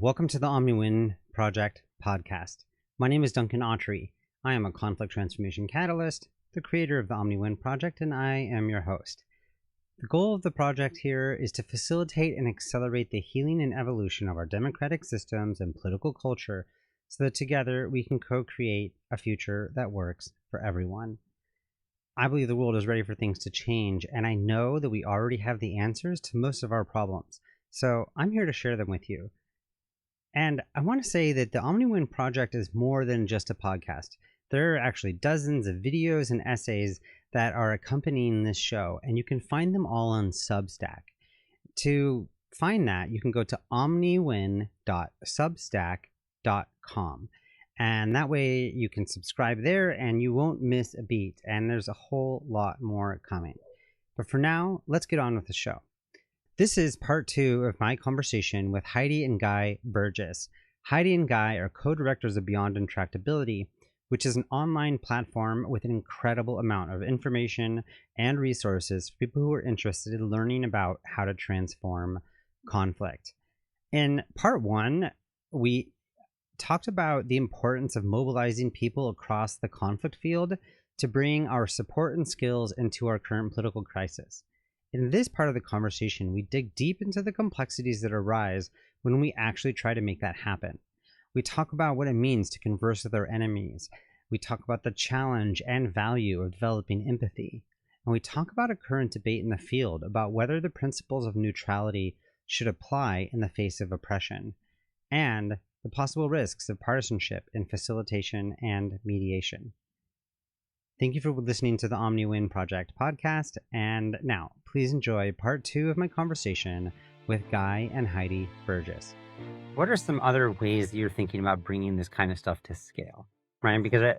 welcome to the Omni-Win Project podcast. My name is Duncan Autry. I am a conflict transformation catalyst, the creator of the Omni-Win Project, and I am your host. The goal of the project here is to facilitate and accelerate the healing and evolution of our democratic systems and political culture so that together we can co-create a future that works for everyone. I believe the world is ready for things to change, and I know that we already have the answers to most of our problems. So I'm here to share them with you. And I want to say that the Omni-Win Project is more than just a podcast. There are actually dozens of videos and essays that are accompanying this show, and you can find them all on Substack. To find that, you can go to omniwin.substack.com. And that way you can subscribe there and you won't miss a beat. And there's a whole lot more coming. But for now, let's get on with the show. This is part 2 of my conversation with Heidi and Guy Burgess. Heidi and Guy are co-directors of Beyond Intractability, which is an online platform with an incredible amount of information and resources for people who are interested in learning about how to transform conflict. In part 1, we talked about the importance of mobilizing people across the conflict field to bring our support and skills into our current political crisis. In this part of the conversation, we dig deep into the complexities that arise when we actually try to make that happen. We talk about what it means to converse with our enemies. We talk about the challenge and value of developing empathy. And we talk about a current debate in the field about whether the principles of neutrality should apply in the face of oppression, and the possible risks of partisanship in facilitation and mediation. Thank you for listening to the Omni-Win Project podcast, and now please enjoy part 2 of my conversation with Guy and Heidi Burgess. What are some other ways that you're thinking about bringing this kind of stuff to scale, right? Because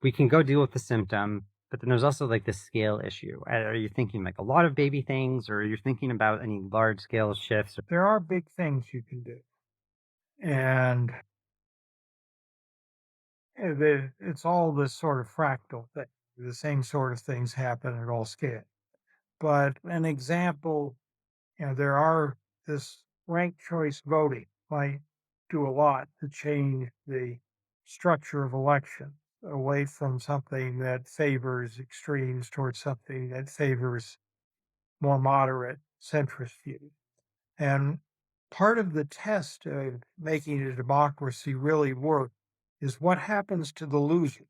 we can go deal with the symptom, but then there's also like the scale issue. Are you thinking like a lot of baby things, or are you thinking about any large scale shifts? There are big things you can do. And it's all this sort of fractal thing. The same sort of things happen at all scales. But an example, there are this ranked choice voting might do a lot to change the structure of election away from something that favors extremes towards something that favors more moderate centrist views. And part of the test of making a democracy really work is what happens to the loser.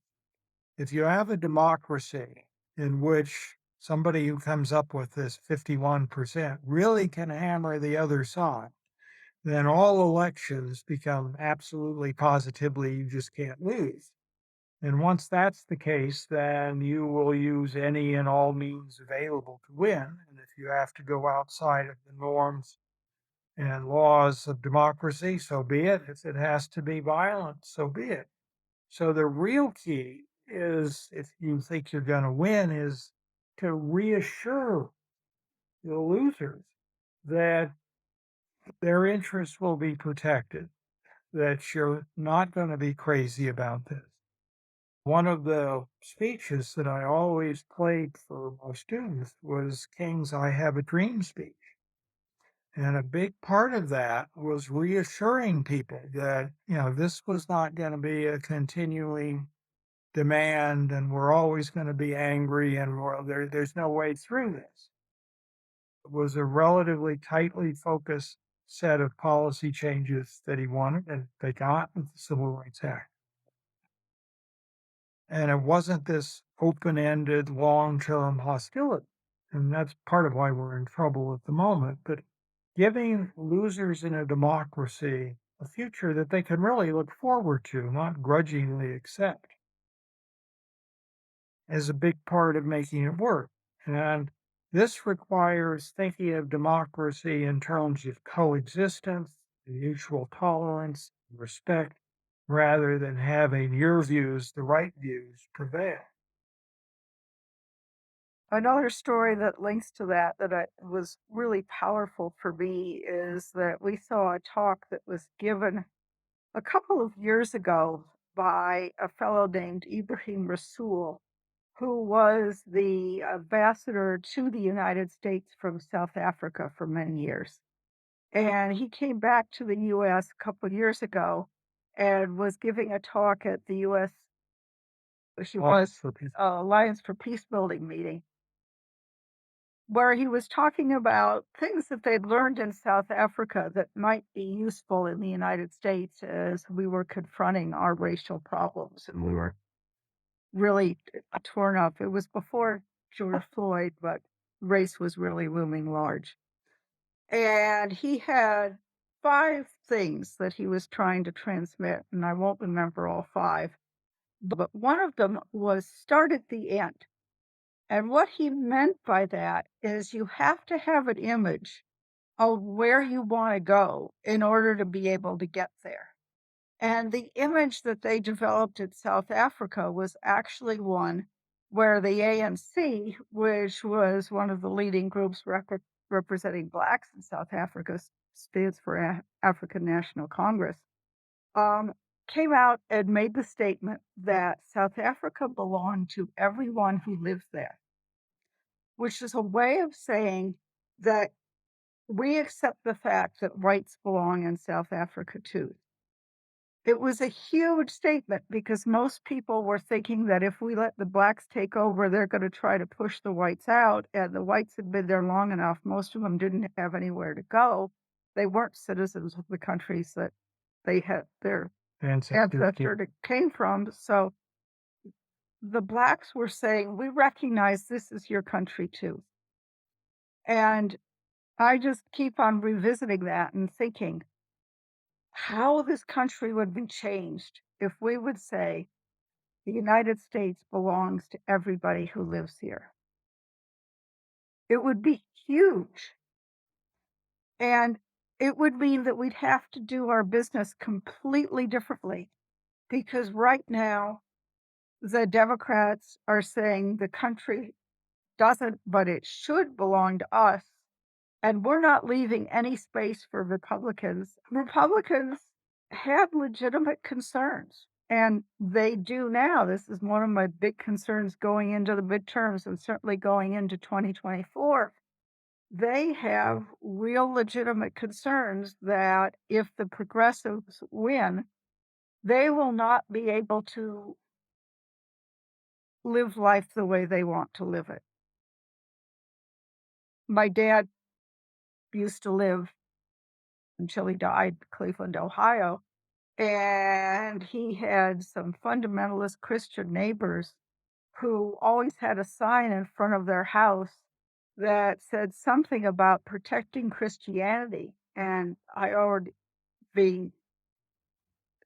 If you have a democracy in which somebody who comes up with this 51% really can hammer the other side, then all elections become absolutely positively you just can't lose. And once that's the case, then you will use any and all means available to win. And if you have to go outside of the norms and laws of democracy, so be it. If it has to be violent, so be it. So the real key is, if you think you're going to win, is to reassure the losers that their interests will be protected, that you're not going to be crazy about this. One of the speeches that I always played for my students was King's I Have a Dream speech. And a big part of that was reassuring people that, this was not going to be a continuing demand and we're always going to be angry and there's no way through this. It was a relatively tightly focused set of policy changes that he wanted, and they got with the Civil Rights Act. And it wasn't this open-ended, long-term hostility. And that's part of why we're in trouble at the moment. But giving losers in a democracy a future that they can really look forward to, not grudgingly accept, is a big part of making it work. And this requires thinking of democracy in terms of coexistence, mutual tolerance, respect, rather than having your views, the right views, prevail. Another story that links to that was really powerful for me is that we saw a talk that was given a couple of years ago by a fellow named Ibrahim Rasool, who was the ambassador to the United States from South Africa for many years. And he came back to the US a couple of years ago and was giving a talk at the US she was Alliance for Peace Building meeting, where he was talking about things that they'd learned in South Africa that might be useful in the United States as we were confronting our racial problems and we were really torn up. It was before George Floyd, but race was really looming large. And he had 5 things that he was trying to transmit, and I won't remember all 5, but one of them was start at the end. And what he meant by that is you have to have an image of where you want to go in order to be able to get there. And the image that they developed in South Africa was actually one where the ANC, which was one of the leading groups representing Blacks in South Africa, stands for African National Congress, came out and made the statement that South Africa belonged to everyone who lives there, which is a way of saying that we accept the fact that whites belong in South Africa too. It was a huge statement because most people were thinking that if we let the blacks take over, they're going to try to push the whites out. And the whites had been there long enough. Most of them didn't have anywhere to go. They weren't citizens of the countries that they had their ancestor came from. So the blacks were saying, we recognize this is your country too. And I just keep on revisiting that and thinking how this country would be changed if we would say the United States belongs to everybody who lives here. It would be huge. And it would mean that we'd have to do our business completely differently because right now, the Democrats are saying the country doesn't, but it should belong to us. And we're not leaving any space for Republicans. Republicans have legitimate concerns, and they do now. This is one of my big concerns going into the midterms and certainly going into 2024. They have real legitimate concerns that if the progressives win, they will not be able to live life the way they want to live it. My dad used to live until he died in Cleveland, Ohio. And he had some fundamentalist Christian neighbors who always had a sign in front of their house that said something about protecting Christianity. And I already, being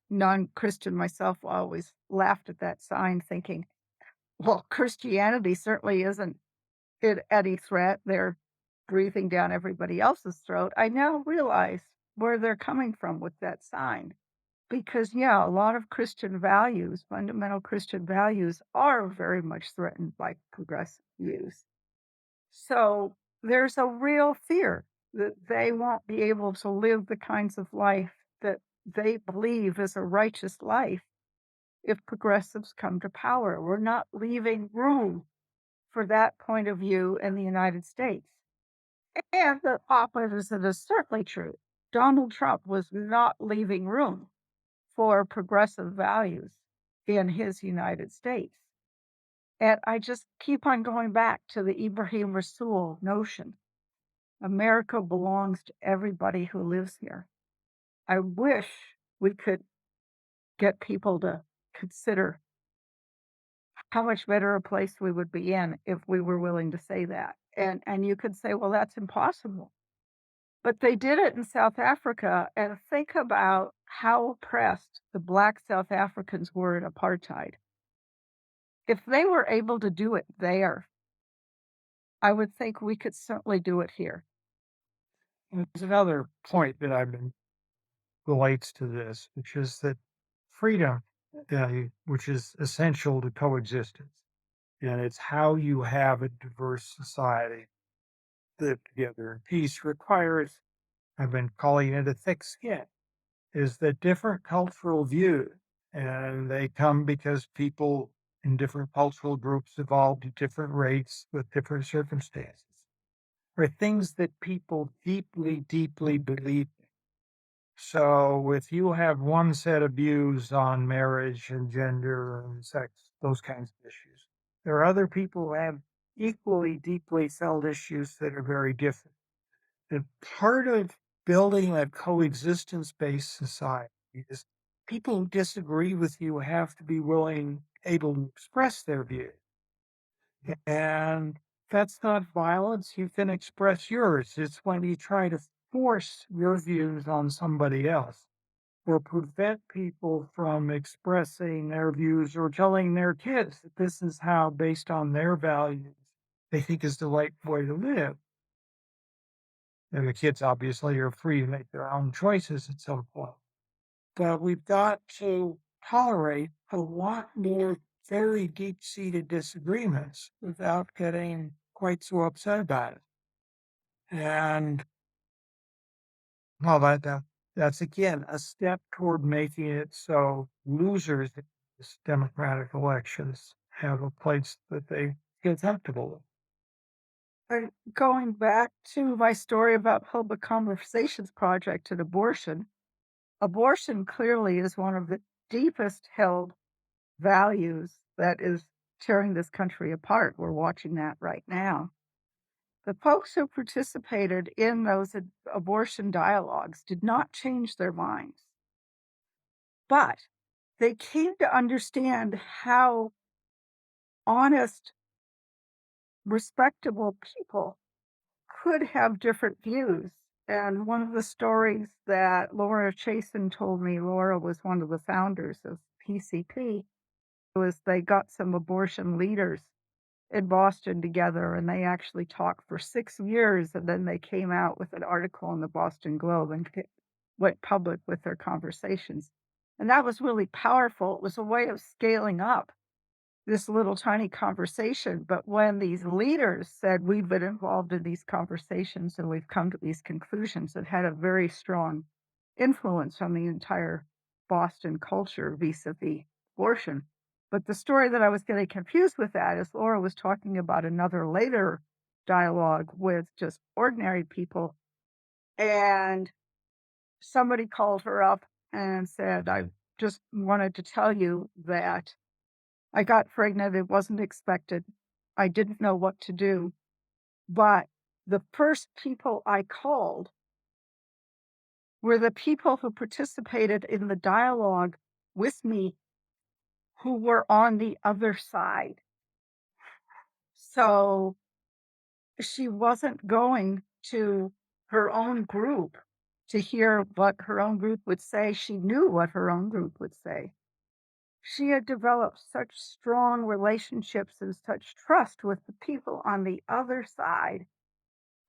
non-Christian myself, always laughed at that sign thinking, well, Christianity certainly isn't any threat. They're breathing down everybody else's throat. I now realize where they're coming from with that sign. Because, yeah, a lot of Christian values, fundamental Christian values, are very much threatened by progressive views. So there's a real fear that they won't be able to live the kinds of life that they believe is a righteous life if progressives come to power. We're not leaving room for that point of view in the United States. And the opposite is certainly true. Donald Trump was not leaving room for progressive values in his United States. And I just keep on going back to the Ibrahim Rasool notion. America belongs to everybody who lives here. I wish we could get people to consider how much better a place we would be in if we were willing to say that. And you could say, well, that's impossible. But they did it in South Africa, and think about how oppressed the Black South Africans were in apartheid. If they were able to do it there, I would think we could certainly do it here. There's another point that I've been relates to this, which is that freedom, which is essential to coexistence, and it's how you have a diverse society live together in peace requires, I've been calling it a thick skin, is that different cultural views, and they come because people in different cultural groups evolved at different rates with different circumstances, are things that people deeply, deeply believe in. So if you have one set of views on marriage and gender and sex, those kinds of issues, there are other people who have equally deeply held issues that are very different. And part of building a coexistence-based society is people who disagree with you have to be able to express their view. And that's not violence. You can express yours. It's when you try to force your views on somebody else or prevent people from expressing their views or telling their kids that this is how, based on their values, they think is the right way to live. And the kids obviously are free to make their own choices at some point. But we've got to tolerate a lot more very deep-seated disagreements without getting quite so upset about it. And well, that's again a step toward making it so losers in these democratic elections have a place that they get comfortable with. Going back to my story about Public Conversations Project and abortion clearly is one of the deepest held values that is tearing this country apart. We're watching that right now. The folks who participated in those abortion dialogues did not change their minds, but they came to understand how honest, respectable people could have different views. And one of the stories that Laura Chasen told me, Laura was one of the founders of PCP, was they got some abortion leaders in Boston together and they actually talked for 6 years and then they came out with an article in the Boston Globe and went public with their conversations. And that was really powerful. It was a way of scaling up this little tiny conversation. But when these leaders said, we've been involved in these conversations and we've come to these conclusions, it had a very strong influence on the entire Boston culture vis-a-vis abortion. But the story that I was getting confused with that is Laura was talking about another later dialogue with just ordinary people. And somebody called her up and said, I just wanted to tell you that I got pregnant. It wasn't expected. I didn't know what to do. But the first people I called were the people who participated in the dialogue with me who were on the other side. So she wasn't going to her own group to hear what her own group would say. She knew what her own group would say. She had developed such strong relationships and such trust with the people on the other side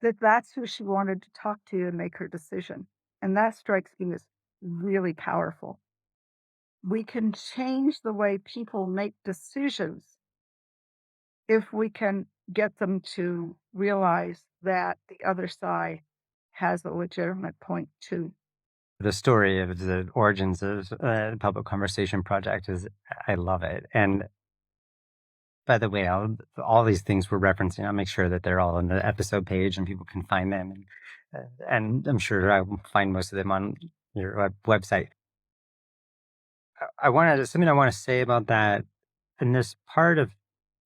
that that's who she wanted to talk to and make her decision. And that strikes me as really powerful. We can change the way people make decisions if we can get them to realize that the other side has a legitimate point too. The story of the origins of the Public Conversation Project I love it. And by the way, all these things we're referencing, I'll make sure that they're all on the episode page and people can find them. And I'm sure I will find most of them on your website. Something I want to say about that, and this part of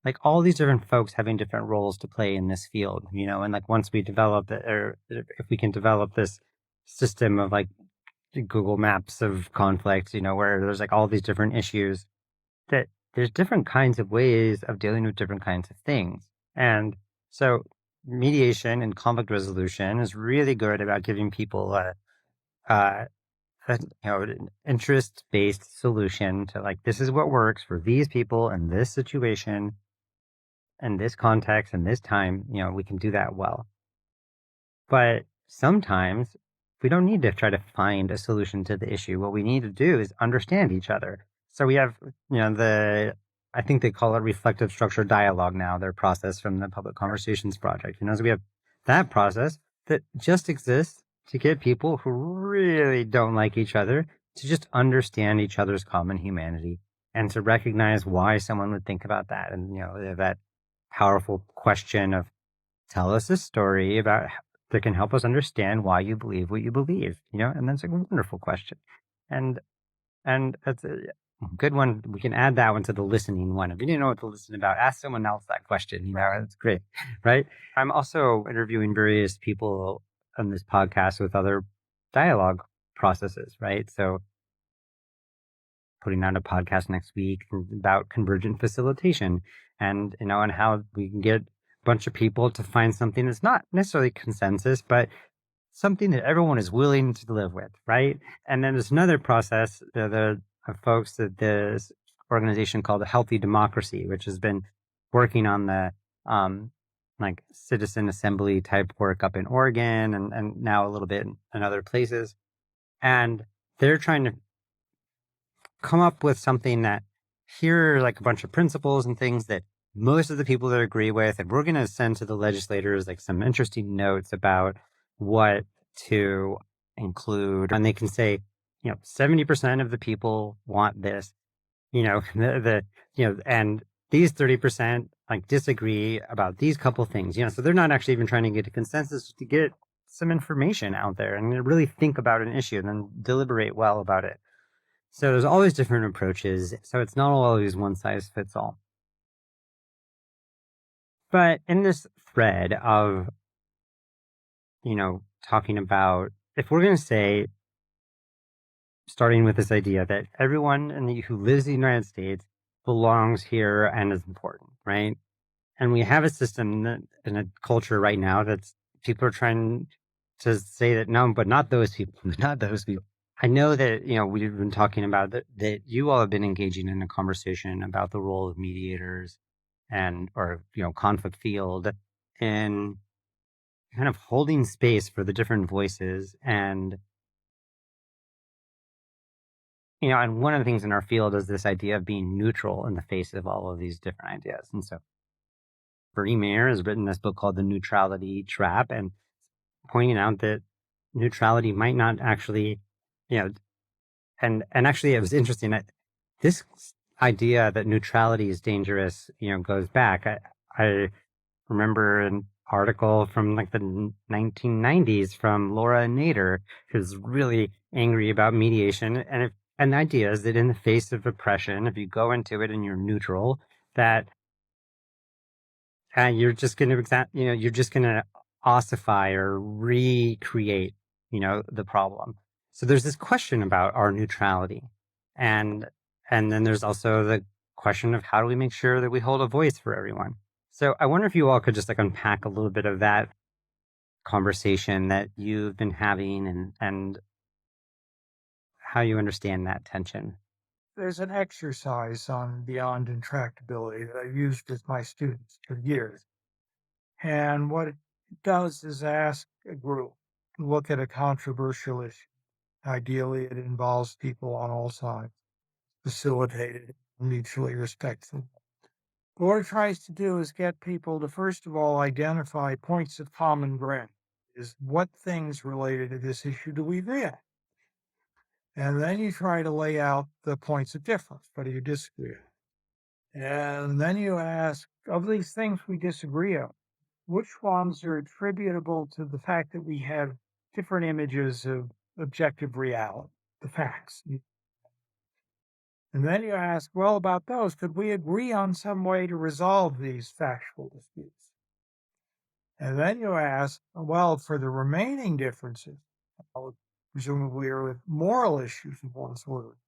like all these different folks having different roles to play in this field, and like once we develop it, or if we can develop this system of like Google Maps of conflict, where there's like all these different issues, that there's different kinds of ways of dealing with different kinds of things. And so mediation and conflict resolution is really good about giving people an interest-based solution to like, this is what works for these people in this situation, in this context, in this time, we can do that well. But sometimes we don't need to try to find a solution to the issue. What we need to do is understand each other. So we have, I think they call it reflective structured dialogue now, their process from the Public Conversations Project. So we have that process that just exists to get people who really don't like each other to just understand each other's common humanity and to recognize why someone would think about that. And, that powerful question of tell us a story that can help us understand why you believe what you believe, and that's a wonderful question. And, and that's a good one. We can add that one to the listening one. If you didn't know what to listen about, ask someone else that question, it's great. Right. I'm also interviewing various people on this podcast with other dialogue processes. Right. So putting out a podcast next week about convergent facilitation and how we can get a bunch of people to find something that's not necessarily consensus, but something that everyone is willing to live with, right? And then there's another process, the folks at this organization called a Healthy Democracy, which has been working on the like citizen assembly type work up in Oregon and now a little bit in other places. And they're trying to come up with something that here are like a bunch of principles and things that most of the people that agree with, and we're going to send to the legislators like some interesting notes about what to include. And they can say, 70% of the people want this, and these 30% like disagree about these couple things, so they're not actually even trying to get a consensus to get some information out there and really think about an issue and then deliberate well about it. So there's always different approaches. So it's not always one size fits all. But in this thread of, talking about, if we're going to say, starting with this idea that everyone who lives in the United States belongs here and is important, right? And we have a system in a culture right now that's people are trying to say that no, but not those people, not those people. I know that, we've been talking about that you all have been engaging in a conversation about the role of mediators or conflict field in kind of holding space for the different voices. And, and one of the things in our field is this idea of being neutral in the face of all of these different ideas. And so Bernie Mayer has written this book called The Neutrality Trap and pointing out that neutrality might not actually, you know, and actually it was interesting that this idea that neutrality is dangerous, goes back. I remember an article from like the 1990s from Laura Nader, who's really angry about mediation. And the idea is that in the face of oppression, if you go into it and you're neutral, that you're just going to, you're just going to ossify or recreate, the problem. So there's this question about our neutrality. And, and then there's also the question of how do we make sure that we hold a voice for everyone? So I wonder if you all could just like unpack a little bit of that conversation that you've been having and how you understand that tension. There's an exercise on beyond intractability that I've used with my students for years. And what it does is ask a group to look at a controversial issue. Ideally, it involves people on all sides, facilitated, mutually respectful. But what it tries to do is get people to, first of all, identify points of common ground. Is what things related to this issue do we agree on? And then you try to lay out the points of difference. What do you disagree on? And then you ask, of these things we disagree on, which ones are attributable to the fact that we have different images of objective reality, the facts? And then you ask, well, about those, could we agree on some way to resolve these factual disputes? And then you ask, well, for the remaining differences, presumably are with moral issues of one sort,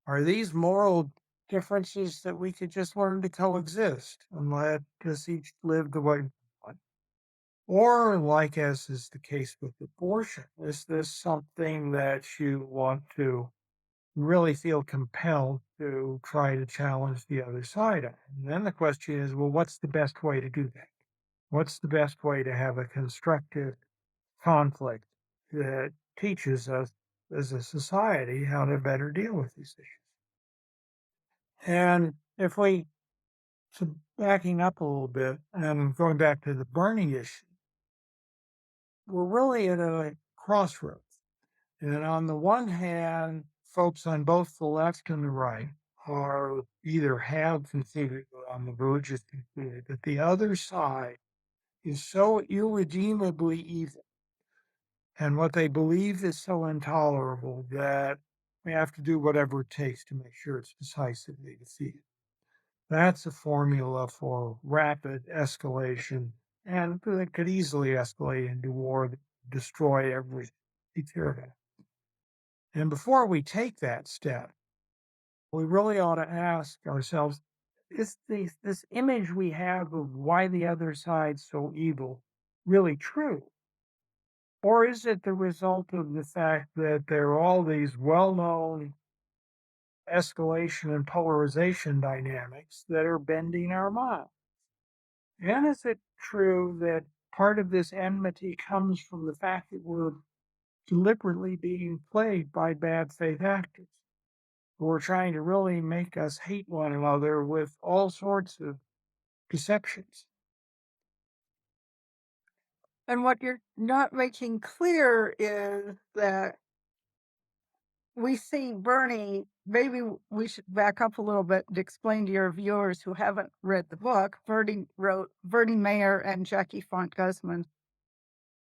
are these moral differences that we could just learn to coexist and let us each live the way we want? Or, like as is the case with abortion, is this something that you want to really feel compelled to try to challenge the other side on? And then the question is, well, what's the best way to do that? What's the best way to have a constructive conflict that teaches us as a society how to better deal with these issues? And if we, so backing up a little bit and going back to the Bernie issue, we're really at a crossroads. And on the one hand, folks on both the left and the right are either have concluded or on the verge of concluding that the other side is so irredeemably evil and what they believe is so intolerable that we have to do whatever it takes to make sure it's decisively defeated. That's a formula for rapid escalation, and it could easily escalate into war that destroy everything. Be terrible. And before we take that step, we really ought to ask ourselves, is this image we have of why the other side's so evil really true? Or is it the result of the fact that there are all these well-known escalation and polarization dynamics that are bending our mind? And is it true that part of this enmity comes from the fact that we're deliberately being played by bad faith actors who are trying to really make us hate one another with all sorts of deceptions? And what you're not making clear is that we see Bernie. Maybe we should back up a little bit and explain to your viewers who haven't read the book. Bernie Mayer and Jackie Font Guzman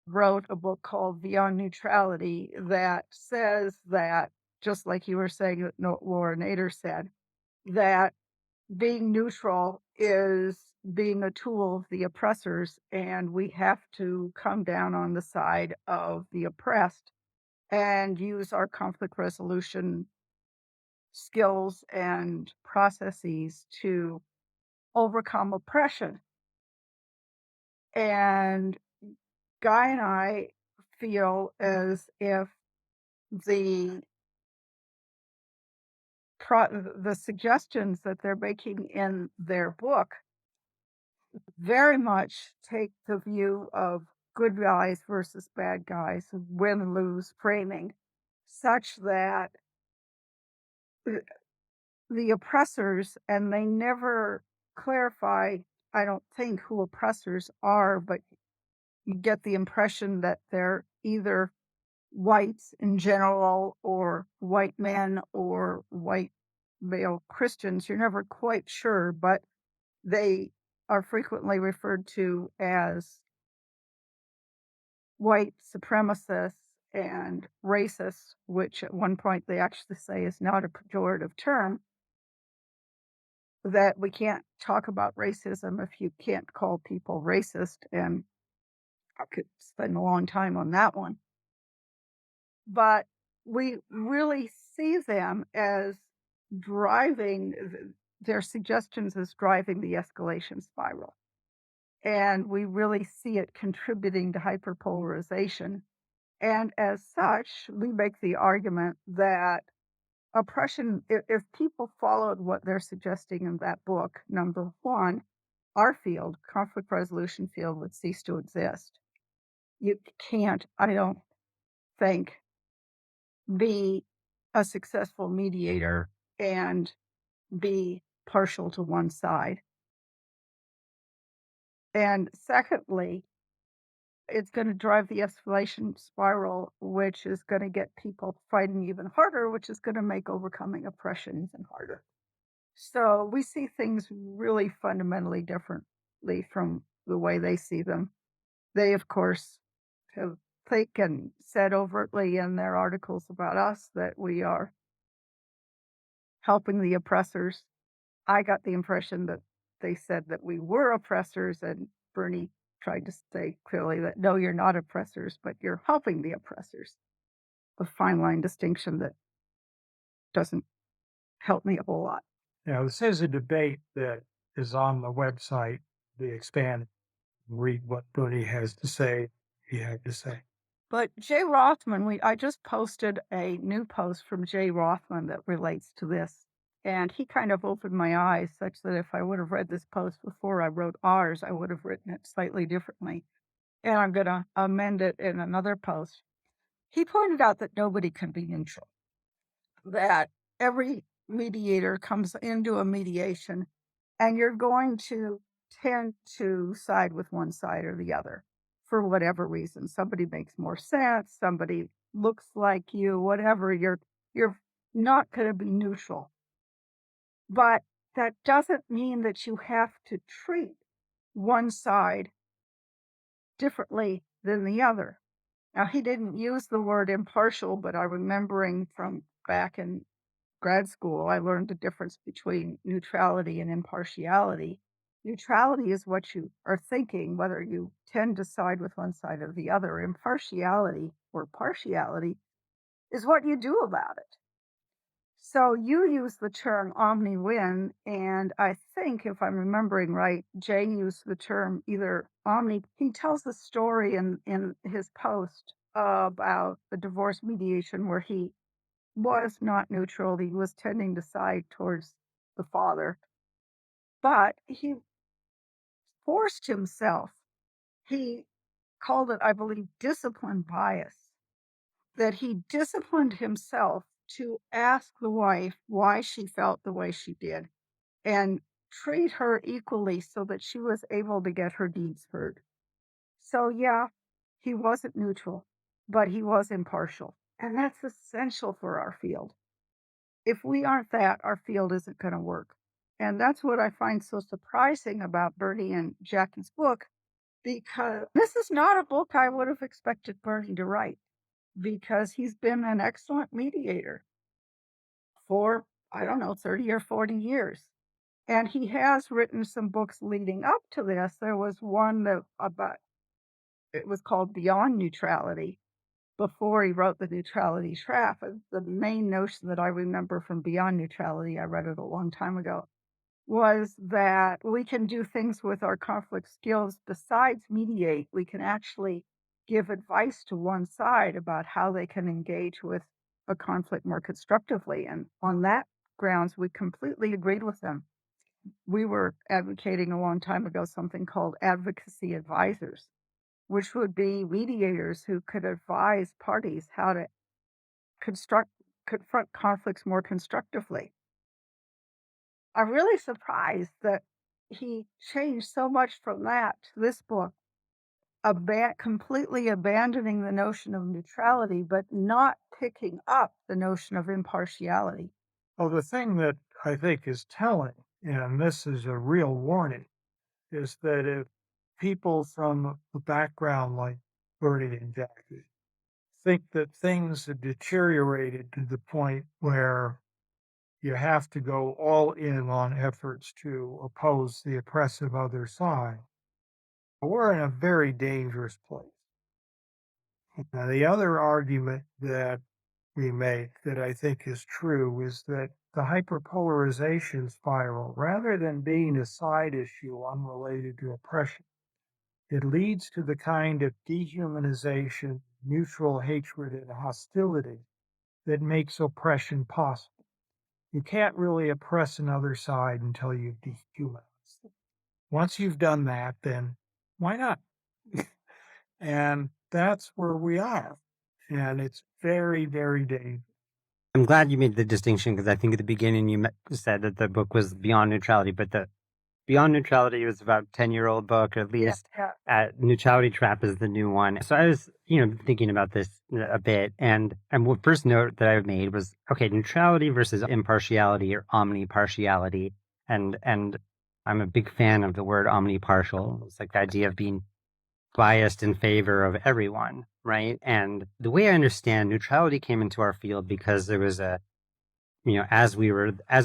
wrote a book called Beyond Neutrality that says that, just like you were saying, that Laura Nader said, that being neutral is being a tool of the oppressors, and we have to come down on the side of the oppressed and use our conflict resolution skills and processes to overcome oppression. And Guy and I feel as if the the suggestions that they're making in their book very much take the view of good guys versus bad guys, win-lose framing, such that the oppressors, and they never clarify, I don't think, who oppressors are, but you get the impression that they're either whites in general or white men or white male Christians. You're never quite sure, but they are frequently referred to as white supremacists and racists, which at one point they actually say is not a pejorative term, that we can't talk about racism if you can't call people racist. And I could spend a long time on that one. But we really see them as their suggestions as driving the escalation spiral. And we really see it contributing to hyperpolarization. And as such, we make the argument that oppression, if people followed what they're suggesting in that book, number one, our field, conflict resolution field, would cease to exist. You can't, I don't think, be a successful mediator and be partial to one side. And secondly, it's going to drive the escalation spiral, which is going to get people fighting even harder, which is going to make overcoming oppression even harder. So we see things really fundamentally differently from the way they see them. They, of course, have taken said overtly in their articles about us that we are helping the oppressors. I got the impression that they said that we were oppressors, and Bernie tried to say clearly that no, you're not oppressors, but you're helping the oppressors. A fine line distinction that doesn't help me a whole lot. Now, this is a debate that is on the website. They expand, read what Bernie has to say, he had to say. But Jay Rothman, I just posted a new post from Jay Rothman that relates to this. And he kind of opened my eyes such that if I would have read this post before I wrote ours, I would have written it slightly differently. And I'm going to amend it in another post. He pointed out that nobody can be neutral, that every mediator comes into a mediation and you're going to tend to side with one side or the other for whatever reason. Somebody makes more sense, somebody looks like you, whatever. You're not going to be neutral. But that doesn't mean that you have to treat one side differently than the other. Now, he didn't use the word impartial, but I'm remembering from back in grad school, I learned the difference between neutrality and impartiality. Neutrality is what you are thinking, whether you tend to side with one side or the other. Impartiality or partiality is what you do about it. So you use the term Omni-Win, and I think, if I'm remembering right, Jay used the term either Omni. He tells the story in his post about the divorce mediation where he was not neutral. He was tending to side towards the father, but he forced himself. He called it, I believe, discipline bias, that he disciplined himself to ask the wife why she felt the way she did and treat her equally so that she was able to get her needs heard. So, yeah, he wasn't neutral, but he was impartial. And that's essential for our field. If we aren't that, our field isn't going to work. And that's what I find so surprising about Bernie and Jackie's book, because this is not a book I would have expected Bernie to write, because he's been an excellent mediator for, I don't know, 30 or 40 years. And he has written some books leading up to this. There was one that about, it was called Beyond Neutrality, before he wrote The Neutrality Trap. The main notion that I remember from Beyond Neutrality, I read it a long time ago, was that we can do things with our conflict skills besides mediate. We can actually give advice to one side about how they can engage with a conflict more constructively. And on that grounds, we completely agreed with him. We were advocating a long time ago something called advocacy advisors, which would be mediators who could advise parties how to confront conflicts more constructively. I'm really surprised that he changed so much from that to this book, completely abandoning the notion of neutrality, but not picking up the notion of impartiality. Well, the thing that I think is telling, and this is a real warning, is that if people from a background like Bernie and Jackie think that things have deteriorated to the point where you have to go all in on efforts to oppose the oppressive other side, we're in a very dangerous place. Now, the other argument that we make that I think is true is that the hyperpolarization spiral, rather than being a side issue unrelated to oppression, it leads to the kind of dehumanization, mutual hatred, and hostility that makes oppression possible. You can't really oppress another side until you've dehumanized them. Once you've done that, then why not? And that's where we are. And it's very, very dangerous. I'm glad you made the distinction because I think at the beginning you said that the book was Beyond Neutrality, but the Beyond Neutrality was about 10-year-old book, at least. Yeah. Neutrality Trap is the new one. So I was, thinking about this a bit, and what first note that I made was, okay, neutrality versus impartiality or omnipartiality, and I'm a big fan of the word omnipartial. It's like the idea of being biased in favor of everyone, right? And the way I understand neutrality came into our field because there was as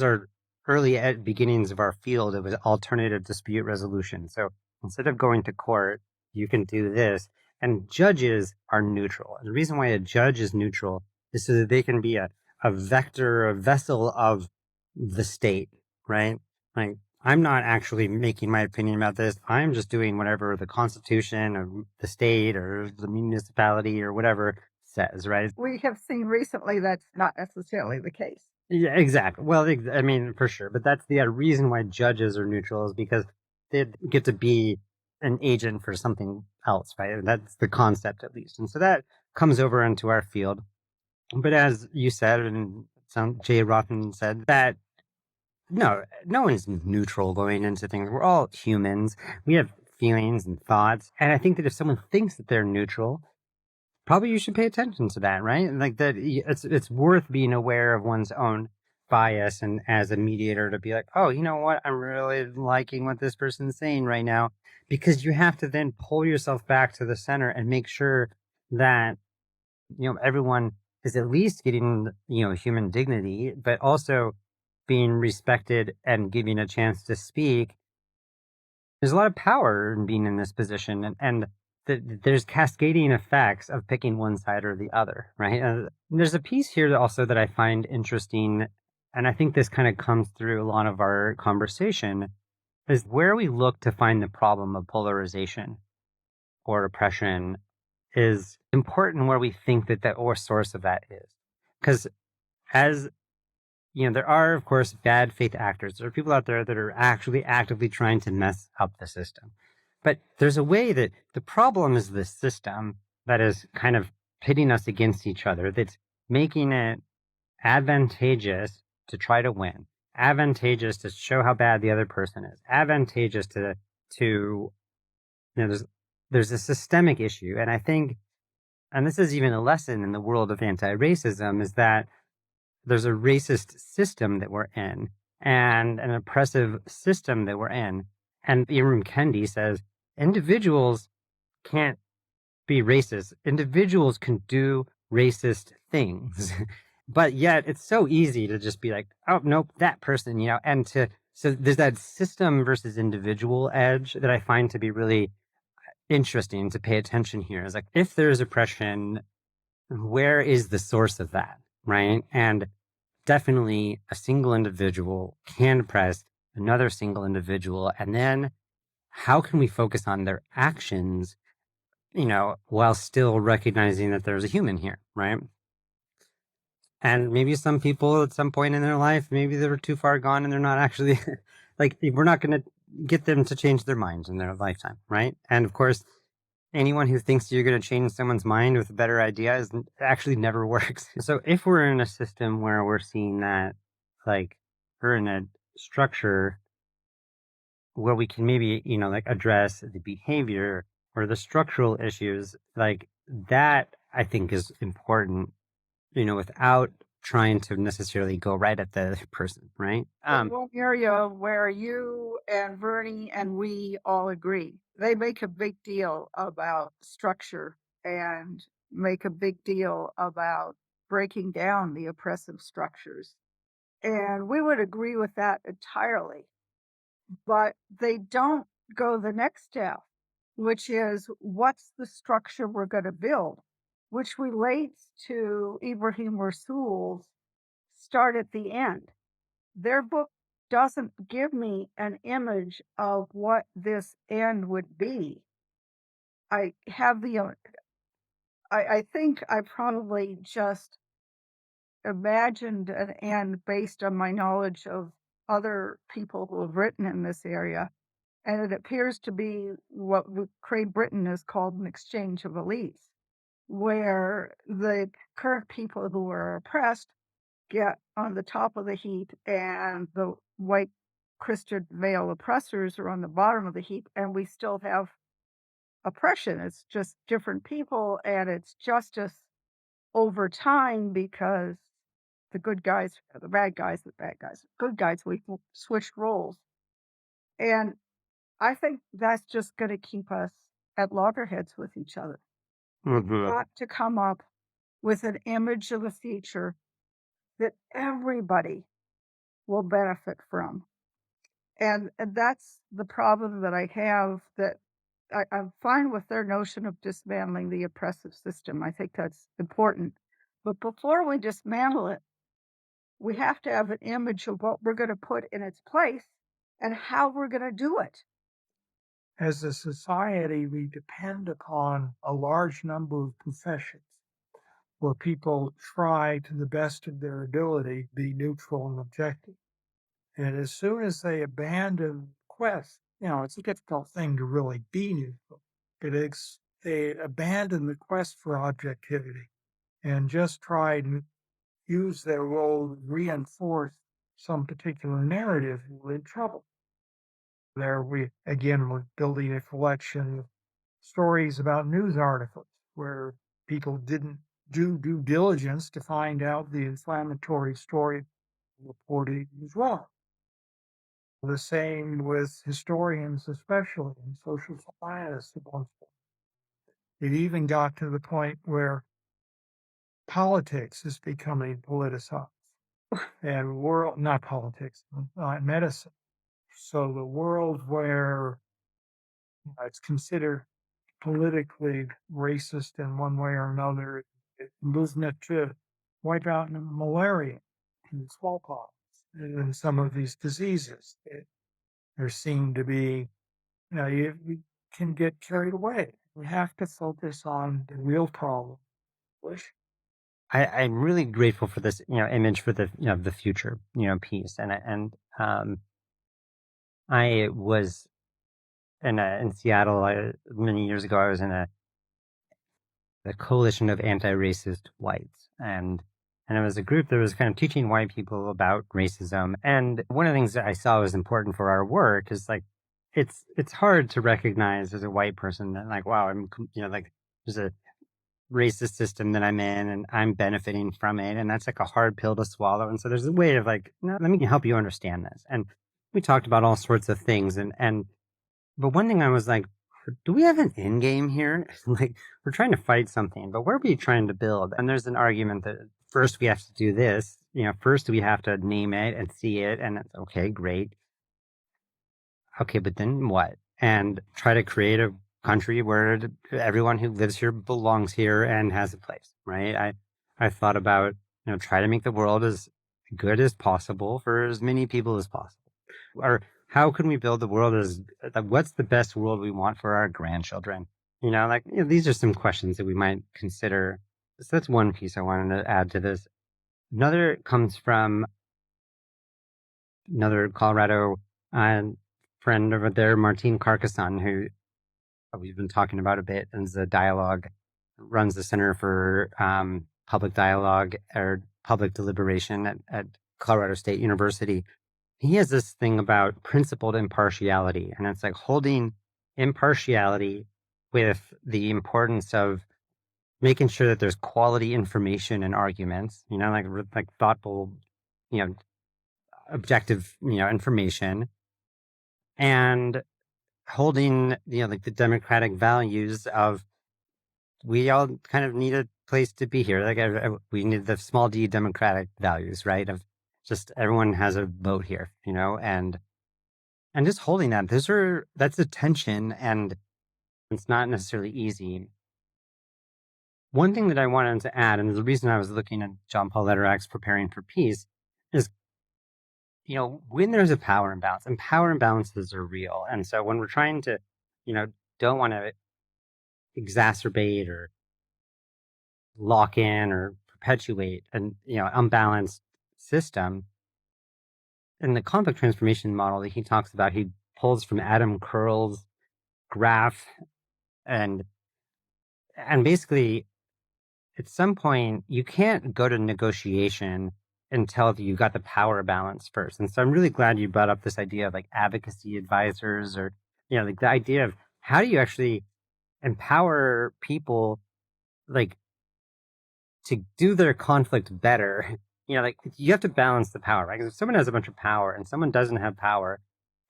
our early beginnings of our field, it was alternative dispute resolution. So instead of going to court, you can do this. And judges are neutral. And the reason why a judge is neutral is so that they can be a vector, a vessel of the state, right? Like, I'm not actually making my opinion about this. I'm just doing whatever the Constitution or the state or the municipality or whatever says, right? We have seen recently that's not necessarily the case. Yeah, exactly. Well, I mean, for sure. But that's the reason why judges are neutral is because they get to be an agent for something else, right? That's the concept, at least. And so that comes over into our field. But as you said, and Jay Rotten said, that no one's neutral going into things. We're all humans. We have feelings and thoughts. And I think that if someone thinks that they're neutral, probably you should pay attention to that, right? Like that, it's worth being aware of one's own bias and as a mediator to be like, oh, you know what? I'm really liking what this person's saying right now. Because you have to then pull yourself back to the center and make sure that, everyone is at least getting, human dignity, but also being respected and giving a chance to speak. There's a lot of power in being in this position, and there's cascading effects of picking one side or the other, right? There's a piece here that also that I find interesting, and I think this kind of comes through a lot of our conversation, is where we look to find the problem of polarization or oppression is important where we think that the or source of that is. Because as there are, of course, bad faith actors. There are people out there that are actually actively trying to mess up the system. But there's a way that the problem is the system that is kind of pitting us against each other, that's making it advantageous to try to win, advantageous to show how bad the other person is, advantageous to there's a systemic issue. And I think, and this is even a lesson in the world of anti-racism, is that there's a racist system that we're in and an oppressive system that we're in. And Ibram Kendi says individuals can't be racist. Individuals can do racist things. But yet it's so easy to just be like, oh, nope, that person, so there's that system versus individual edge that I find to be really interesting to pay attention here. Is like, if there's oppression, where is the source of that? Right. And definitely a single individual can oppress another single individual. And then how can we focus on their actions, while still recognizing that there's a human here, right? And maybe some people at some point in their life, maybe they were too far gone and they're not actually like, we're not going to get them to change their minds in their lifetime, right? And of course, anyone who thinks you're going to change someone's mind with a better idea actually never works. So if we're in a system where we're seeing that, like, we're in a structure where we can maybe, like, address the behavior or the structural issues, like that, I think is important, without trying to necessarily go right at the person, right? One area where you and Vernie and we all agree. They make a big deal about structure and make a big deal about breaking down the oppressive structures. And we would agree with that entirely. But they don't go the next step, which is what's the structure we're going to build, which relates to Ibrahim Rasool's Start at the End. Their book doesn't give me an image of what this end would be. I have I think I probably just imagined an end based on my knowledge of other people who have written in this area. And it appears to be what Craig Britton has called an exchange of elites, where the current people who are oppressed get on the top of the heap and the white Christian male oppressors are on the bottom of the heap, and we still have oppression. It's just different people, and it's justice over time because the good guys are the bad guys, good guys, we switched roles. And I think that's just going to keep us at loggerheads with each other. Mhm. Got to come up with an image of the future that everybody will benefit from. And that's the problem that I have, that I'm fine with their notion of dismantling the oppressive system. I think that's important. But before we dismantle it, we have to have an image of what we're going to put in its place and how we're going to do it. As a society, we depend upon a large number of professions where people try to the best of their ability to be neutral and objective. And as soon as they abandon quest, it's a difficult thing to really be neutral. They abandon the quest for objectivity and just try to use their role to reinforce some particular narrative, we're in trouble. There we're building a collection of stories about news articles where people didn't do due diligence to find out the inflammatory story reported as wrong. The same with historians, especially and social scientists. It even got to the point where politics is becoming politicized and not politics, medicine. So the world where it's considered politically racist in one way or another, losing it to wipe out malaria and smallpox and some of these diseases. There seem to be, you can get carried away. We have to focus on the real problem. I'm really grateful for this, image for the, the future, piece. I was in Seattle many years ago. I was in a coalition of anti-racist whites, and it was a group that was kind of teaching white people about racism. And one of the things that I saw was important for our work is like, it's hard to recognize as a white person that like, wow, like there's a racist system that I'm in and I'm benefiting from it. And that's like a hard pill to swallow. And so there's a way of like, no, let me help you understand this. And we talked about all sorts of things. But one thing I was like, do we have an end game here? Like, we're trying to fight something, but what are we trying to build? And there's an argument that first we have to do this. First we have to name it and see it. And it's okay, great. Okay, but then what? And try to create a country where everyone who lives here belongs here and has a place, right? I thought about, try to make the world as good as possible for as many people as possible. Or how can we build the world what's the best world we want for our grandchildren? These are some questions that we might consider. So that's one piece I wanted to add to this. Another comes from another Colorado friend over there, Martine Carcassonne, who we've been talking about a bit, and is a dialogue, runs the Center for Public Dialogue or Public Deliberation at Colorado State University. He has this thing about principled impartiality, and it's like holding impartiality with the importance of making sure that there's quality information and arguments, like thoughtful, objective, information, and holding, like the democratic values of we all kind of need a place to be here. Like we need the small d democratic values, right? Of just everyone has a vote here, and just holding that. That's a tension, and it's not necessarily easy. One thing that I wanted to add, and the reason I was looking at John Paul Lederach's Preparing for Peace, is when there's a power imbalance, and power imbalances are real. And so when we're trying to, don't want to exacerbate or lock in or perpetuate an unbalanced system, in the conflict transformation model that he talks about, he pulls from Adam Curl's graph, and basically at some point you can't go to negotiation until you got the power balance first. And so I'm really glad you brought up this idea of like advocacy advisors, or like the idea of how do you actually empower people like to do their conflict better. Like you have to balance the power, right? Because if someone has a bunch of power and someone doesn't have power,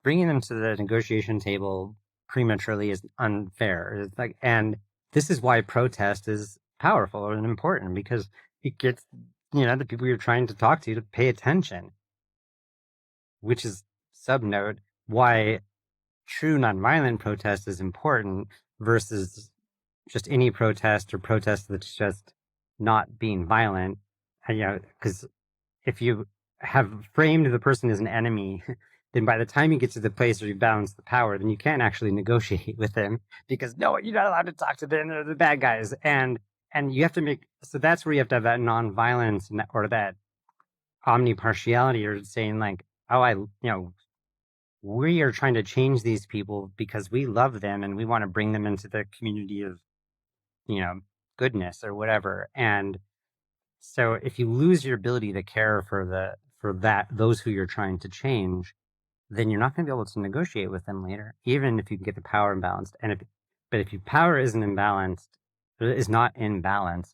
bringing them to the negotiation table prematurely is unfair. It's like, and this is why protest is powerful and important, because it gets, the people you're trying to talk to pay attention, which is subnote why true nonviolent protest is important versus just any protest or protest that's just not being violent. Because if you have framed the person as an enemy, then by the time you get to the place where you balance the power, then you can't actually negotiate with them, because no, you're not allowed to talk to them. They're the bad guys. And you have to so that's where you have to have that nonviolence or that omnipartiality, or saying like, oh, we are trying to change these people because we love them and we want to bring them into the community of, goodness or whatever. And so if you lose your ability to care for those who you're trying to change, then you're not going to be able to negotiate with them later, even if you can get the power imbalanced. But if your power isn't imbalanced, is not in balance,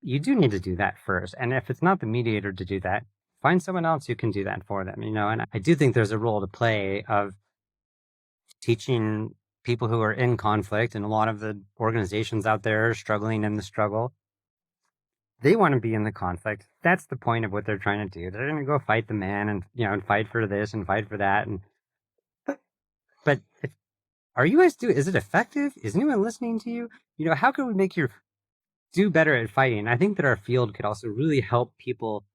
you do need to do that first. And if it's not the mediator to do that, find someone else who can do that for them, and I do think there's a role to play of teaching people who are in conflict, and a lot of the organizations out there are struggling in the struggle. They want to be in the conflict. That's the point of what they're trying to do. They're going to go fight the man and fight for this and fight for that. But are you guys is it effective? Is anyone listening to you? How can we make you do better at fighting? I think that our field could also really help people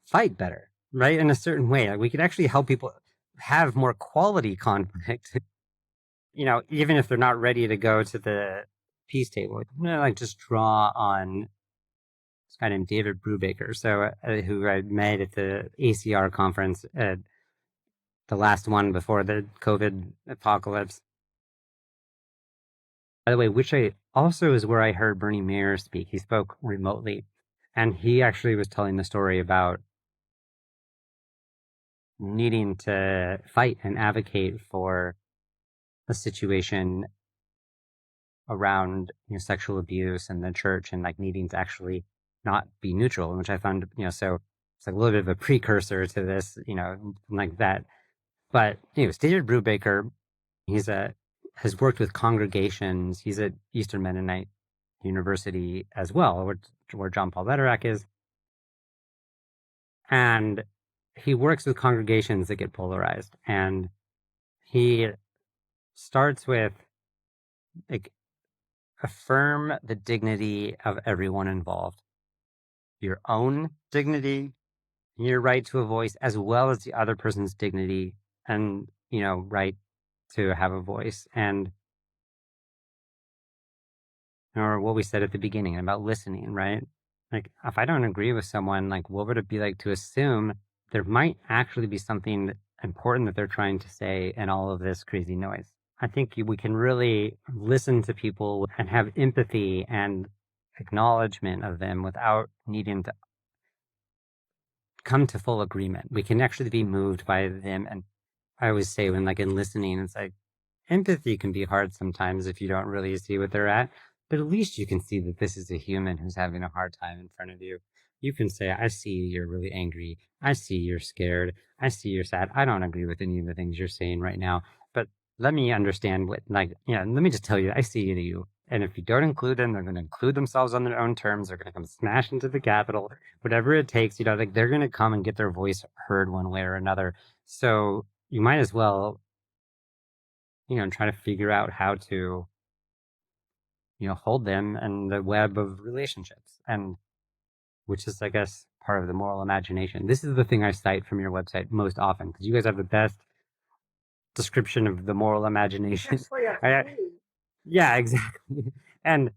fight better, right? In a certain way. Like we could actually help people have more quality conflict, even if they're not ready to go to the peace table. Like just draw on this guy named David Brubaker, who I met at the ACR conference, the last one before the COVID apocalypse. By the way, which I also is where I heard Bernie Mayer speak. He spoke remotely, and he actually was telling the story about needing to fight and advocate for a situation around sexual abuse in the church, and like needing to actually not be neutral, which I found so it's like a little bit of a precursor to this, like that. But anyways, David Brubaker, has worked with congregations. He's at Eastern Mennonite University as well, where John Paul Lederach is, and he works with congregations that get polarized, and he starts with like affirm the dignity of everyone involved, your own dignity, your right to a voice, as well as the other person's dignity and right to have a voice. And or what we said at the beginning about listening, right? Like if I don't agree with someone, like what would it be like to assume there might actually be something important that they're trying to say in all of this crazy noise? I think we can really listen to people and have empathy and acknowledgement of them without needing to come to full agreement. We can actually be moved by them. And I always say when like in listening, it's like empathy can be hard sometimes if you don't really see what they're at, but at least you can see that this is a human who's having a hard time in front of you. You can say, I see you're really angry. I see you're scared. I see you're sad. I don't agree with any of the things you're saying right now, but let me understand let me just tell you, I see you. And if you don't include them, they're going to include themselves on their own terms. They're going to come smash into the Capitol, whatever it takes, like they're going to come and get their voice heard one way or another. So you might as well try to figure out how to, hold them in the web of relationships, and which is, I guess, part of the moral imagination. This is the thing I cite from your website most often because you guys have the best description of the moral imagination. Yeah, exactly. And,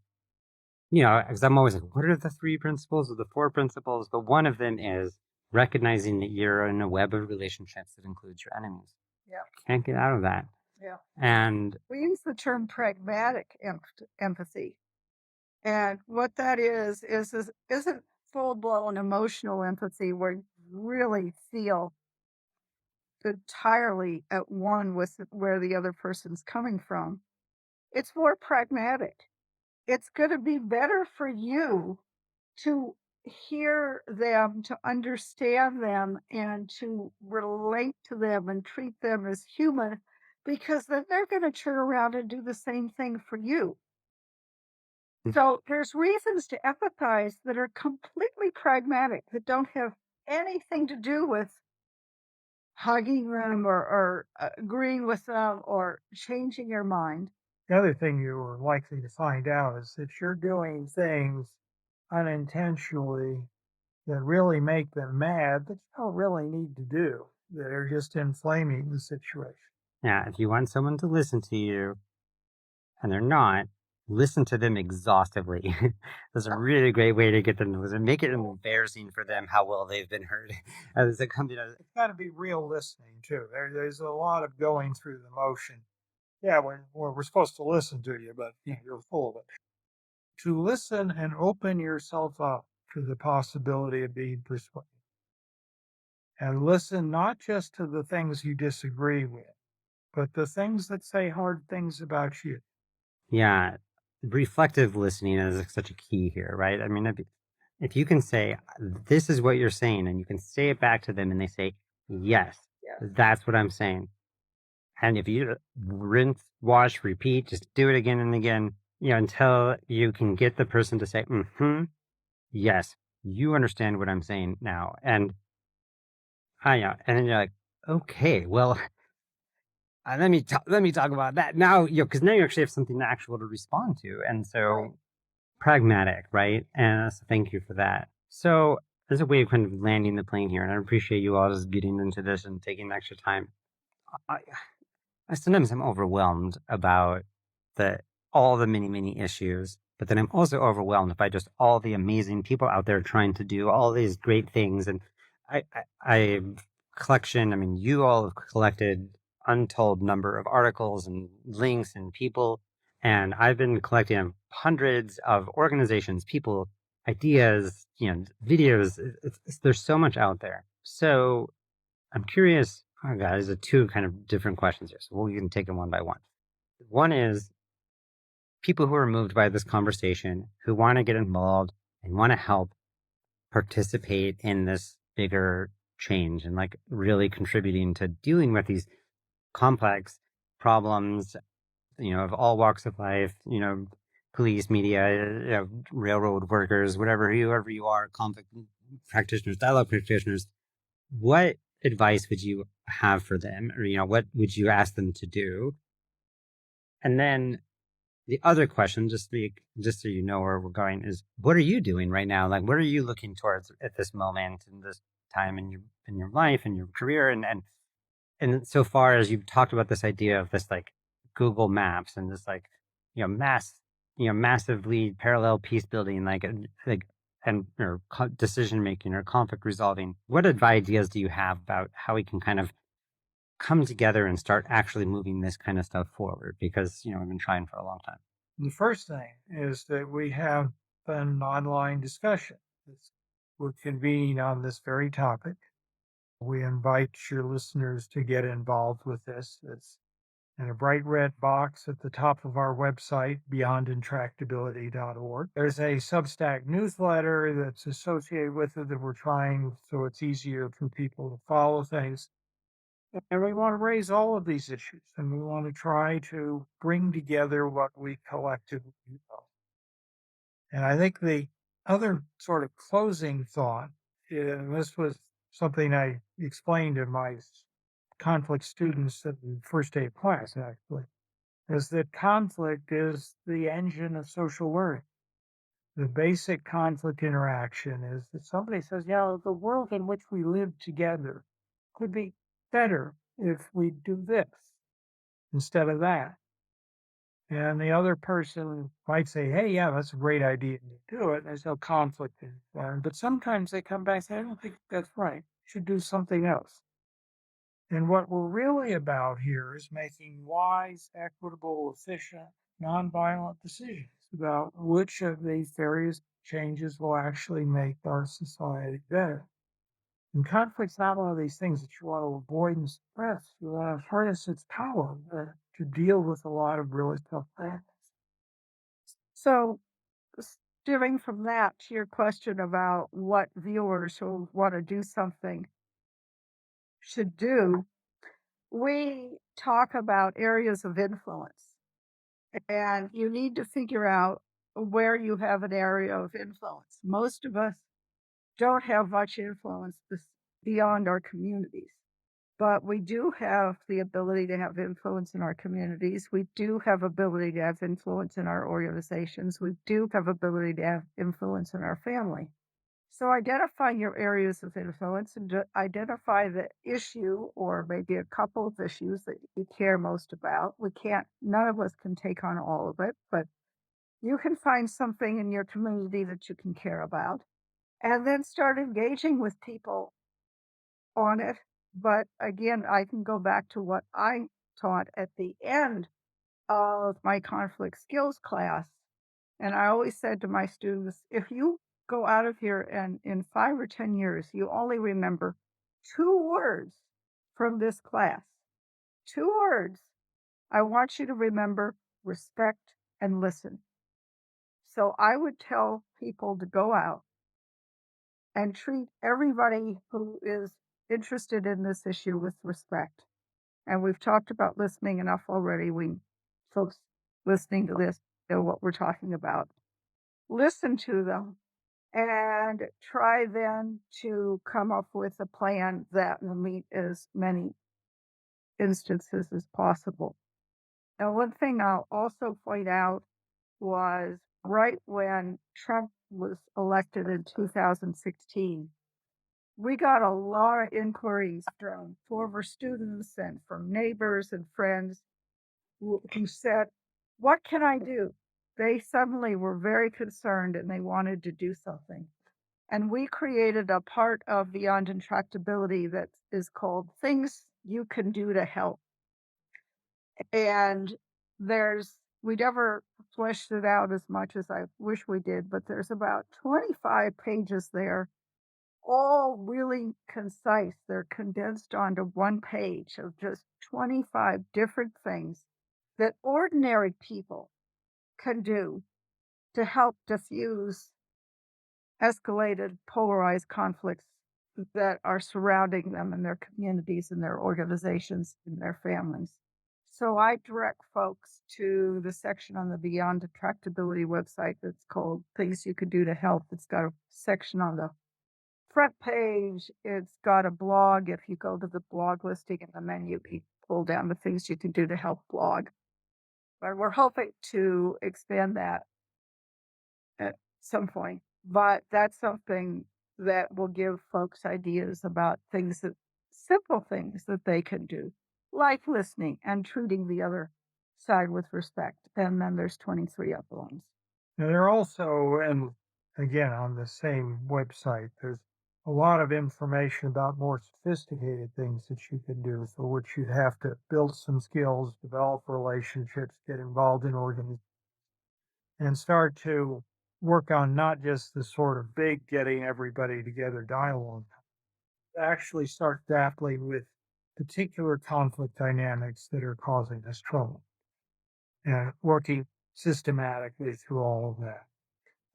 because I'm always like, what are the 3 principles or the 4 principles? But one of them is recognizing that you're in a web of relationships that includes your enemies. Yeah. Can't get out of that. Yeah. And we use the term pragmatic empathy. And what that isn't full-blown emotional empathy where you really feel entirely at one with where the other person's coming from. It's more pragmatic. It's going to be better for you to hear them, to understand them, and to relate to them and treat them as human, because then they're going to turn around and do the same thing for you. So there's reasons to empathize that are completely pragmatic, that don't have anything to do with hugging them or agreeing with them or changing your mind. The other thing you are likely to find out is that you're doing things unintentionally that really make them mad that you don't really need to do, that are just inflaming the situation. yeah, if you want someone to listen to you and they're not, listen to them exhaustively. That's a really great way to get them to listen. Make it embarrassing for them how well they've been heard. As it comes, It's got to be real listening too. There's a lot of going through the motion. Yeah, we're supposed to listen to you, but you're full of it. To listen and open yourself up to the possibility of being persuaded. And listen not just to the things you disagree with, but the things that say hard things about you. yeah, reflective listening is such a key here, right? I mean, if you can say, this is what you're saying, and you can say it back to them, and they say, yes, that's what I'm saying. And if you rinse, wash, repeat, just do it again and again, until you can get the person to say, yes, you understand what I'm saying now. And and then you're like, okay, well, let me talk about that now, because now you actually have something actual to respond to. And so pragmatic, right? And so thank you for that. So there's a way of kind of landing the plane here, and I appreciate you all just getting into this and taking extra time. I, I sometimes I'm overwhelmed about the all the many issues, but then I'm also overwhelmed by just all the amazing people out there trying to do all these great things. And I collection. I mean, you all have collected untold number of articles and links and people, and I've been collecting hundreds of organizations, people, ideas, videos. There's so much out there. So I'm curious. Oh God, there's two kind of different questions here. So we can take them one by one. One is people who are moved by this conversation, who want to get involved and want to help participate in this bigger change and like really contributing to dealing with these complex problems, of all walks of life, police, media, railroad workers, whoever you are, conflict practitioners, dialogue practitioners. What advice would you have for them, or what would you ask them to do? And then the other question, just so you know where we're going, is what are you doing right now? Like, what are you looking towards at this moment in this time in your life and your career, and so far as you've talked about this idea of this like Google Maps and this like massively parallel peace building, and or decision making or conflict resolving. What ideas do you have about how we can kind of come together and start actually moving this kind of stuff forward? Because we've been trying for a long time. The first thing is that we have an online discussion. We're convening on this very topic. We invite your listeners to get involved with this. It's in a bright red box at the top of our website, beyondintractability.org. There's a Substack newsletter that's associated with it that we're trying so it's easier for people to follow things. And we want to raise all of these issues, and we want to try to bring together what we collectively know. And I think the other sort of closing thought, and this was something I explained to my conflict students at the first day of class, actually, is that conflict is the engine of social learning. The basic conflict interaction is that somebody says, yeah, the world in which we live together could be better if we do this instead of that. And the other person might say, hey, yeah, that's a great idea to do it. There's no conflict in there. But sometimes they come back and say, I don't think that's right. You should do something else. And what we're really about here is making wise, equitable, efficient, nonviolent decisions about which of these various changes will actually make our society better. And conflict's not one of these things that you want to avoid and suppress. You want to harness its power to deal with a lot of really tough things. So, steering from that to your question about what viewers who want to do something should do, we talk about areas of influence, and you need to figure out where you have an area of influence. Most of us don't have much influence beyond our communities. But we do have the ability to have influence in our communities. We do have ability to have influence in our organizations. We do have ability to have influence in our family. So identify your areas of influence and identify the issue or maybe a couple of issues that you care most about. None of us can take on all of it, but you can find something in your community that you can care about and then start engaging with people on it. But again, I can go back to what I taught at the end of my conflict skills class. And I always said to my students, if you go out of here and in 5 or 10 years, you only remember 2 words from this class, 2 words, I want you to remember respect and listen. So I would tell people to go out and treat everybody who is interested in this issue with respect. And we've talked about listening enough already. Folks listening to this know what we're talking about. Listen to them and try then to come up with a plan that will meet as many instances as possible. Now, one thing I'll also point out was right when Trump was elected in 2016, we got a lot of inquiries from former students and from neighbors and friends who said, "What can I do?" They suddenly were very concerned and they wanted to do something. And we created a part of Beyond Intractability that is called Things You Can Do to Help. And we never fleshed it out as much as I wish we did, but there's about 25 pages there, all really concise. They're condensed onto one page of just 25 different things that ordinary people can do to help diffuse escalated, polarized conflicts that are surrounding them in their communities, in their organizations, in their families. So I direct folks to the section on the Beyond Attractability website that's called Things You Could Do to Help. It's got a section on the front page. It's got a blog. If you go to the blog listing in the menu, you pull down the Things You Can Do to Help blog. But we're hoping to expand that at some point. But that's something that will give folks ideas about simple things that they can do, like listening and treating the other side with respect. And then there's 23 other ones. Now, there are also, and again, on the same website, there's a lot of information about more sophisticated things that you can do, for which you'd have to build some skills, develop relationships, get involved in organizations, and start to work on not just the sort of big getting everybody together dialogue, actually start dappling with particular conflict dynamics that are causing us trouble and working systematically through all of that.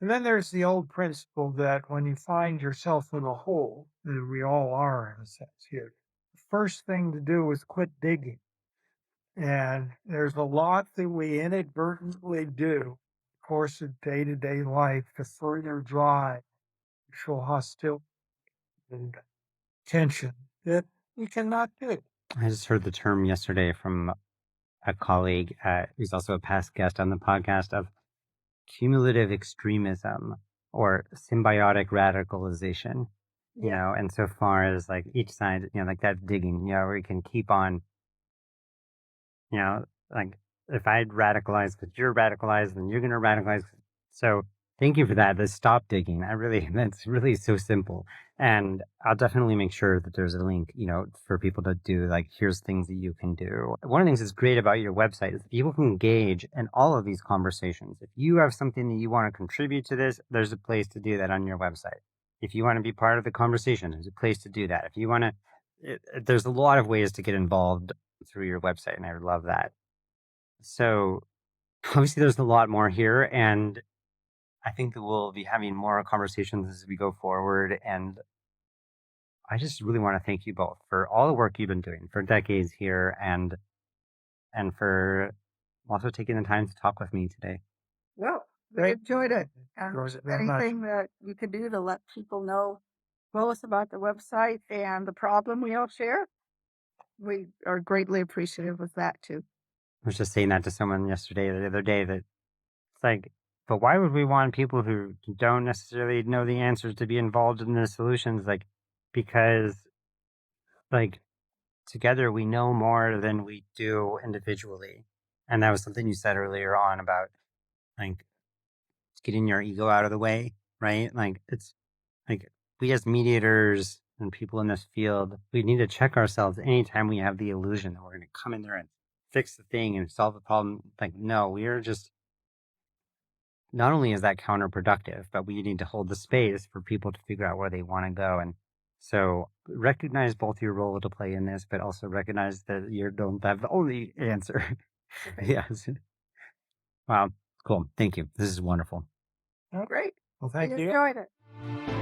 And then there's the old principle that when you find yourself in a hole, and we all are in a sense here, the first thing to do is quit digging. And there's a lot that we inadvertently do in the course of day-to-day life to further drive actual hostility and tension that we cannot do. I just heard the term yesterday from a colleague who's also a past guest on the podcast of cumulative extremism or symbiotic radicalization. You Yeah. know, and so far as like each side, you know, like that digging, you know, where you can keep on, you know, like if I radicalize because you're radicalized, then you're going to radicalize. So thank you for that. The stop digging. That's really so simple. And I'll definitely make sure that there's a link, you know, for people to do like, here's things that you can do. One of the things that's great about your website is that people can engage in all of these conversations. If you have something that you want to contribute to this, there's a place to do that on your website. If you want to be part of the conversation, there's a place to do that. If you want to, there's a lot of ways to get involved through your website, and I love that. So obviously, there's a lot more here, and I think that we'll be having more conversations as we go forward. And I just really want to thank you both for all the work you've been doing for decades here, and for also taking the time to talk with me today. Well, I Great. enjoyed it. And Enjoyed it very much. anything that you can do to let people know both about the website and the problem we all share, we are greatly appreciative of that too. I was just saying that to someone yesterday, the other day, that it's like, but why would we want people who don't necessarily know the answers to be involved in the solutions? Like, because like together we know more than we do individually. And that was something you said earlier on about like getting your ego out of the way, right? Like it's like we as mediators and people in this field, we need to check ourselves anytime we have the illusion that we're going to come in there and fix the thing and solve the problem. Like, no, we are just, not only is that counterproductive, but we need to hold the space for people to figure out where they want to go. And so recognize both your role to play in this, but also recognize that you don't have the only answer. Yes. Wow. Cool. Thank you. This is wonderful. Oh, Great. well, I thank you. enjoyed it.